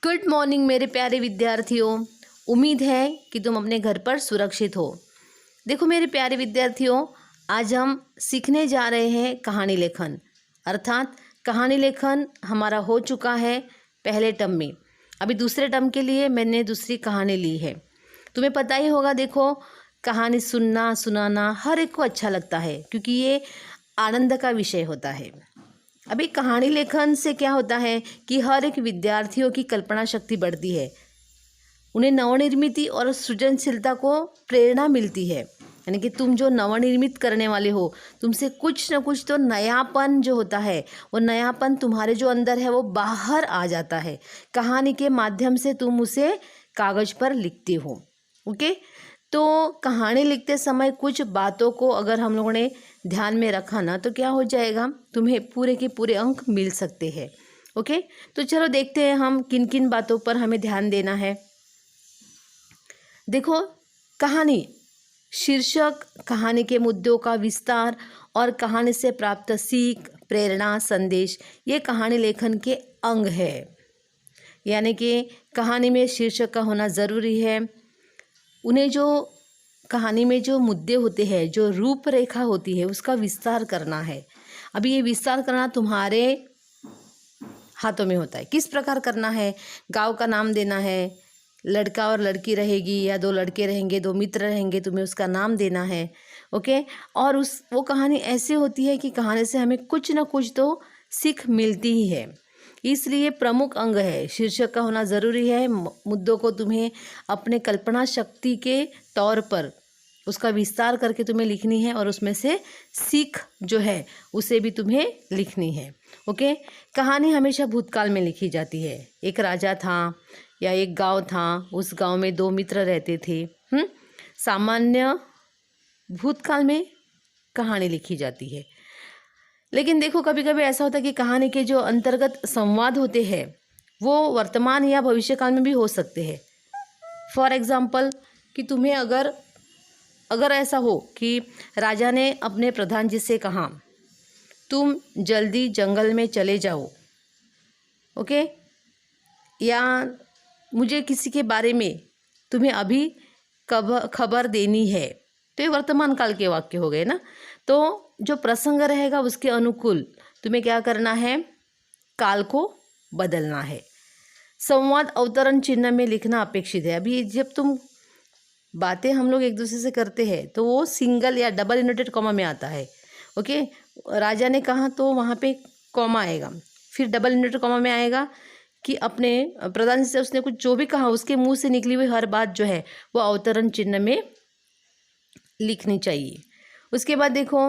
Good morning मेरे प्यारे विद्यार्थियों। उम्मीद है कि तुम अपने घर पर सुरक्षित हो। देखो मेरे प्यारे विद्यार्थियों, आज हम सीखने जा रहे हैं कहानी लेखन। अर्थात कहानी लेखन हमारा हो चुका है पहले टर्म में। अभी दूसरे टर्म के लिए मैंने दूसरी कहानी ली है। तुम्हें पता ही होगा, देखो कहानी सुनना सुनाना हर एक को अच्छा लगता है क्योंकि ये आनंद का विषय होता है। अभी कहानी लेखन से क्या होता है कि हर एक विद्यार्थियों की कल्पना शक्ति बढ़ती है, उन्हें नवनिर्मित और सृजनशीलता को प्रेरणा मिलती है। यानी कि तुम जो नवनिर्मित करने वाले हो, तुमसे कुछ न कुछ तो नयापन जो होता है, वो नयापन तुम्हारे जो अंदर है वो बाहर आ जाता है। कहानी के माध्यम से तुम उसे कागज पर लिखते हो। ओके, तो कहानी लिखते समय कुछ बातों को अगर हम लोगों ने ध्यान में रखा ना, तो क्या हो जाएगा, तुम्हें पूरे के पूरे अंक मिल सकते हैं। ओके, तो चलो देखते हैं हम किन किन बातों पर हमें ध्यान देना है। देखो, कहानी शीर्षक, कहानी के मुद्दों का विस्तार और कहानी से प्राप्त सीख, प्रेरणा, संदेश, ये कहानी लेखन के अंग है। यानी कि कहानी में शीर्षक का होना ज़रूरी है। उन्हें जो कहानी में जो मुद्दे होते हैं, जो रूपरेखा होती है, उसका विस्तार करना है। अभी ये विस्तार करना तुम्हारे हाथों में होता है। किस प्रकार करना है, गांव का नाम देना है, लड़का और लड़की रहेगी या दो लड़के रहेंगे, दो मित्र रहेंगे, तुम्हें उसका नाम देना है। ओके, और वो कहानी ऐसी होती है कि कहानी से हमें कुछ ना कुछ तो सीख मिलती ही है। इसलिए प्रमुख अंग है, शीर्षक का होना ज़रूरी है। मुद्दों को तुम्हें अपने कल्पना शक्ति के तौर पर उसका विस्तार करके तुम्हें लिखनी है और उसमें से सीख जो है उसे भी तुम्हें लिखनी है। ओके, कहानी हमेशा भूतकाल में लिखी जाती है। एक राजा था या एक गांव था, उस गांव में दो मित्र रहते थे। सामान्य भूतकाल में कहानी लिखी जाती है। लेकिन देखो, कभी कभी ऐसा होता है कि कहानी के जो अंतर्गत संवाद होते हैं वो वर्तमान या भविष्य काल में भी हो सकते हैं। फॉर एग्जाम्पल, कि तुम्हें अगर ऐसा हो कि राजा ने अपने प्रधान जी से कहा, तुम जल्दी जंगल में चले जाओ, ओके, या मुझे किसी के बारे में तुम्हें अभी खबर देनी है, तो ये वर्तमान काल के वाक्य हो गए ना। तो जो प्रसंग रहेगा उसके अनुकूल तुम्हें क्या करना है, काल को बदलना है। संवाद अवतरण चिन्ह में लिखना अपेक्षित है। अभी जब तुम बातें हम लोग एक दूसरे से करते हैं तो वो सिंगल या डबल इन्वर्टेड कॉमा में आता है। ओके, राजा ने कहा तो वहाँ पे कॉमा आएगा, फिर डबल इन्वर्टेड कॉमा में आएगा कि अपने प्रधान से उसने कुछ जो भी कहा उसके मुंह से निकली हुई हर बात जो है वो अवतरण चिन्ह में लिखनी चाहिए। उसके बाद देखो,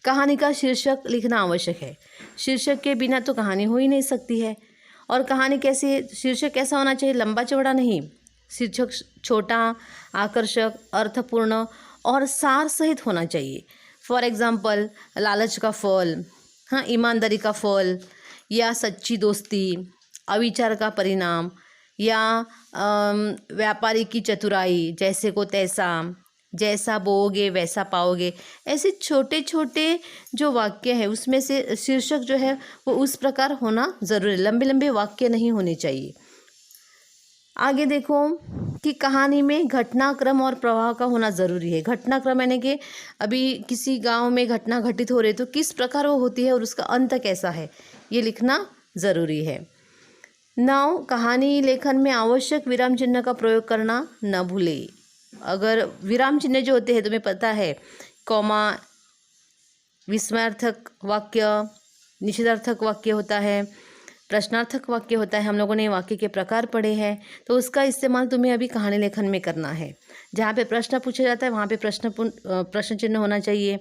कहानी का शीर्षक लिखना आवश्यक है। शीर्षक के बिना तो कहानी हो ही नहीं सकती है। और कहानी कैसे, शीर्षक कैसा होना चाहिए, लंबा चौड़ा नहीं, शीर्षक छोटा, आकर्षक, अर्थपूर्ण और सार सहित होना चाहिए। फॉर एग्जाम्पल, लालच का फल, हाँ, ईमानदारी का फल, या सच्ची दोस्ती, अविचार का परिणाम, या व्यापारी की चतुराई, जैसे को तैसा, जैसा बोओगे वैसा पाओगे। ऐसे छोटे छोटे जो वाक्य है उसमें से शीर्षक जो है वो उस प्रकार होना ज़रूरी है। लंबे लंबे वाक्य नहीं होने चाहिए। आगे देखो कि कहानी में घटनाक्रम और प्रवाह का होना ज़रूरी है। घटनाक्रम यानी कि अभी किसी गांव में घटना घटित हो रही है तो किस प्रकार वो होती है और उसका अंत कैसा है, ये लिखना ज़रूरी है। 9, कहानी लेखन में आवश्यक विराम चिन्ह का प्रयोग करना न भूले। अगर विराम चिन्ह जो होते हैं तुम्हें पता है, कॉमा, विस्मयार्थक वाक्य, निषेधार्थक वाक्य होता है, प्रश्नार्थक वाक्य होता है। हम लोगों ने वाक्य के प्रकार पढ़े हैं, तो उसका इस्तेमाल तुम्हें अभी कहानी लेखन में करना है। जहाँ पे प्रश्न पूछा जाता है वहाँ पे प्रश्न चिन्ह होना चाहिए।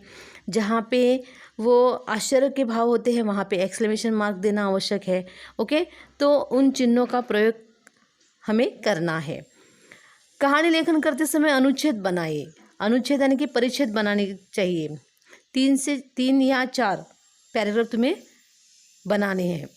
जहाँ पे वो आश्चर्य के भाव होते हैं वहाँ पे एक्सक्लेमेशन मार्क देना आवश्यक है। ओके, तो उन चिन्हों का प्रयोग हमें करना है। कहानी लेखन करते समय अनुच्छेद बनाइए। अनुच्छेद यानी कि परिच्छेद बनाने चाहिए। 3 या 4 पैराग्राफ तुम्हें बनाने हैं।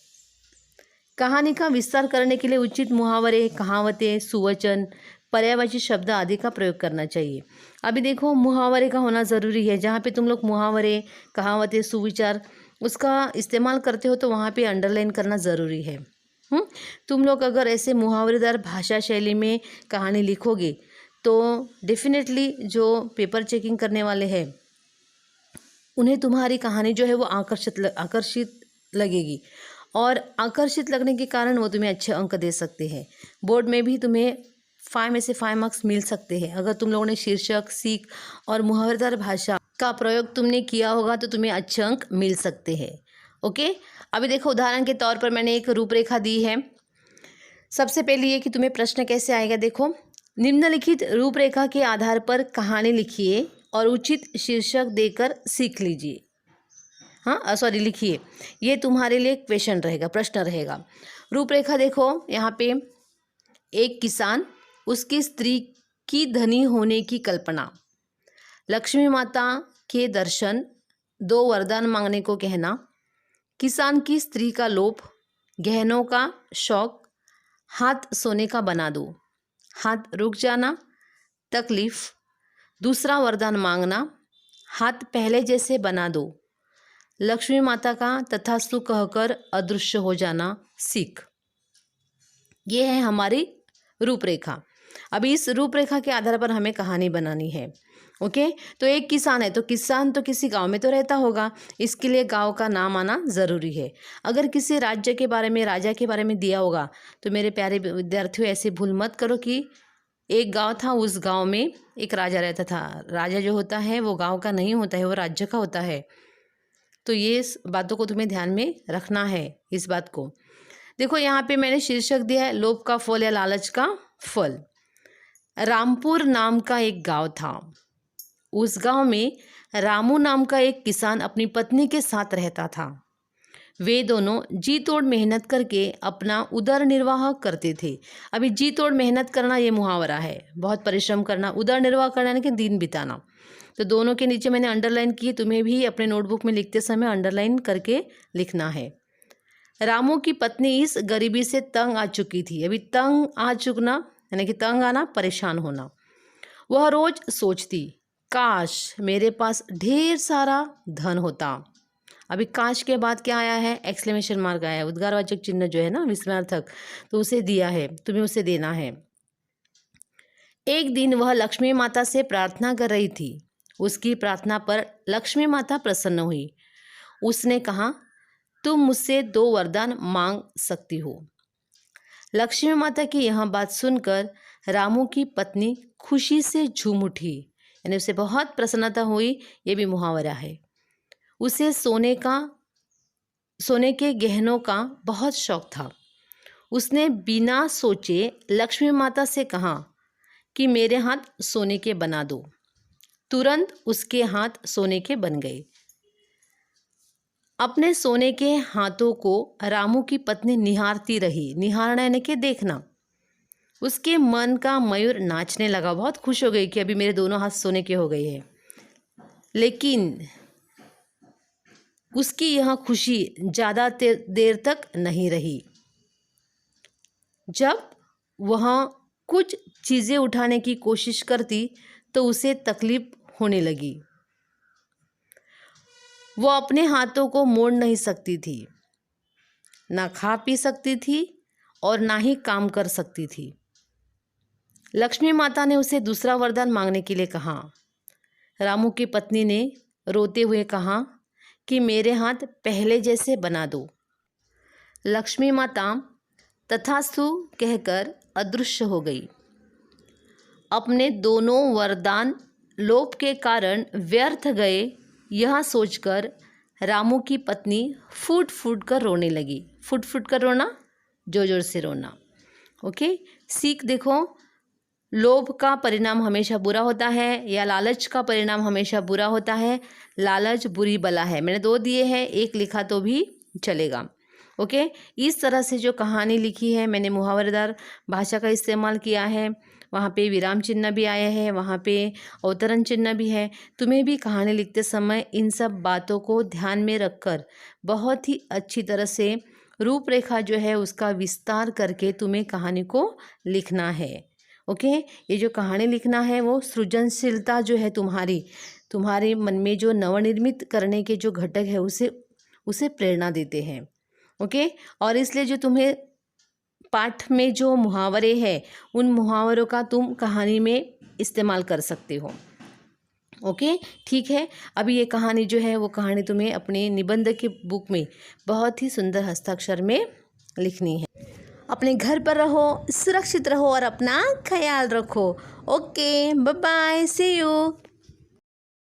कहानी का विस्तार करने के लिए उचित मुहावरे, कहावतें, सुवचन, पर्यायवाची शब्द आदि का प्रयोग करना चाहिए। अभी देखो, मुहावरे का होना ज़रूरी है। जहाँ पे तुम लोग मुहावरे, कहावतें, सुविचार उसका इस्तेमाल करते हो तो वहाँ पे अंडरलाइन करना ज़रूरी है। तुम लोग अगर ऐसे मुहावरेदार भाषा शैली में कहानी लिखोगे तो डेफिनेटली जो पेपर चेकिंग करने वाले हैं उन्हें तुम्हारी कहानी जो है वो आकर्षित लगेगी, और आकर्षित लगने के कारण वो तुम्हें अच्छे अंक दे सकते हैं। बोर्ड में भी तुम्हें 5 में से 5 मार्क्स मिल सकते हैं। अगर तुम लोगों ने शीर्षक, सीख और मुहावरेदार भाषा का प्रयोग तुमने किया होगा तो तुम्हें अच्छे अंक मिल सकते हैं। ओके, अभी देखो उदाहरण के तौर पर मैंने एक रूपरेखा दी है। सबसे पहले ये कि तुम्हें प्रश्न कैसे आएगा। देखो, निम्नलिखित रूपरेखा के आधार पर कहानी लिखिए और उचित शीर्षक देकर सीख लीजिए। लिखिए। ये तुम्हारे लिए क्वेश्चन रहेगा, प्रश्न रहेगा। रूपरेखा देखो, यहाँ पे एक किसान, उसकी स्त्री की धनी होने की कल्पना, लक्ष्मी माता के दर्शन, 2 वरदान मांगने को कहना, किसान की स्त्री का लोभ, गहनों का शौक, हाथ सोने का बना दो, हाथ रुक जाना, तकलीफ, दूसरा वरदान मांगना, हाथ पहले जैसे बना दो, लक्ष्मी माता का तथास्तु कहकर अदृश्य हो जाना, सीख। ये है हमारी रूपरेखा। अभी इस रूपरेखा के आधार पर हमें कहानी बनानी है। ओके, तो एक किसान है, तो किसान तो किसी गांव में तो रहता होगा, इसके लिए गांव का नाम आना ज़रूरी है। अगर किसी राज्य के बारे में, राजा के बारे में दिया होगा तो मेरे प्यारे विद्यार्थियों ऐसे भूल मत करो कि एक गांव था, उस गांव में एक राजा रहता था। राजा जो होता है वो गांव का नहीं होता है, वो राज्य का होता है। तो ये बातों को तुम्हें ध्यान में रखना है, इस बात को। देखो, यहाँ पे मैंने शीर्षक दिया है लोभ का फल या लालच का फल। रामपुर नाम का एक गांव था। उस गांव में रामू नाम का एक किसान अपनी पत्नी के साथ रहता था। वे दोनों जी तोड़ मेहनत करके अपना उदर निर्वाह करते थे। अभी जी तोड़ मेहनत करना ये मुहावरा है, बहुत परिश्रम करना, उदर निर्वाह करना यानी कि दिन बिताना। तो दोनों के नीचे मैंने अंडरलाइन की, तुम्हें भी अपने नोटबुक में लिखते समय अंडरलाइन करके लिखना है। रामू की पत्नी इस गरीबी से तंग आ चुकी थी। अभी तंग आ चुकना यानी कि तंग आना, परेशान होना। वह रोज सोचती, काश मेरे पास ढेर सारा धन होता। अभी काश के बाद क्या आया है, एक्सक्लेमेशन मार्क आया है, उद्गारवाचक चिन्ह जो है ना, विस्मयार्थक, तो उसे दिया है, तुम्हें उसे देना है। एक दिन वह लक्ष्मी माता से प्रार्थना कर रही थी। उसकी प्रार्थना पर लक्ष्मी माता प्रसन्न हुई। उसने कहा, तुम मुझसे 2 वरदान मांग सकती हो। लक्ष्मी माता की यह बात सुनकर रामू की पत्नी खुशी से झूम उठी, यानी उसे बहुत प्रसन्नता हुई। ये भी मुहावरा है। उसे सोने के गहनों का बहुत शौक था। उसने बिना सोचे लक्ष्मी माता से कहा कि मेरे हाथ सोने के बना दो। तुरंत उसके हाथ सोने के बन गए। अपने सोने के हाथों को रामू की पत्नी निहारती रही। निहारना यानी कि देखना। उसके मन का मयूर नाचने लगा, बहुत खुश हो गई कि अभी मेरे दोनों हाथ सोने के हो गए हैं। लेकिन उसकी यह खुशी ज़्यादा देर तक नहीं रही। जब वह कुछ चीज़ें उठाने की कोशिश करती तो उसे तकलीफ होने लगी। वो अपने हाथों को मोड़ नहीं सकती थी, ना खा पी सकती थी और ना ही काम कर सकती थी। लक्ष्मी माता ने उसे दूसरा वरदान मांगने के लिए कहा। रामू की पत्नी ने रोते हुए कहा कि मेरे हाथ पहले जैसे बना दो। लक्ष्मी माता तथास्तु कहकर अदृश्य हो गई। अपने दोनों वरदान लोभ के कारण व्यर्थ गए, यह सोचकर रामू की पत्नी फूट फूट कर रोने लगी। फूट फूट कर रोना, जोर जोर से रोना। ओके, सीख देखो, लोभ का परिणाम हमेशा बुरा होता है या लालच का परिणाम हमेशा बुरा होता है। लालच बुरी बला है। मैंने 2 दिए हैं, 1 लिखा तो भी चलेगा। ओके, इस तरह से जो कहानी लिखी है, मैंने मुहावरेदार भाषा का इस्तेमाल किया है। वहाँ पे विराम चिन्ह भी आया है, वहाँ पे अवतरण चिन्ह भी है। तुम्हें भी कहानी लिखते समय इन सब बातों को ध्यान में रखकर बहुत ही अच्छी तरह से रूपरेखा जो है उसका विस्तार करके तुम्हें कहानी को लिखना है। ओके, ये जो कहानी लिखना है वो सृजनशीलता जो है तुम्हारे मन में जो नवनिर्मित करने के जो घटक है उसे प्रेरणा देते हैं। ओके, और इसलिए जो तुम्हें पाठ में जो मुहावरे हैं उन मुहावरों का तुम कहानी में इस्तेमाल कर सकते हो। ओके, ठीक है। अभी ये कहानी जो है वो कहानी तुम्हें अपने निबंध की बुक में बहुत ही सुंदर हस्ताक्षर में लिखनी है। अपने घर पर रहो, सुरक्षित रहो और अपना ख्याल रखो। Okay, bye bye, see you.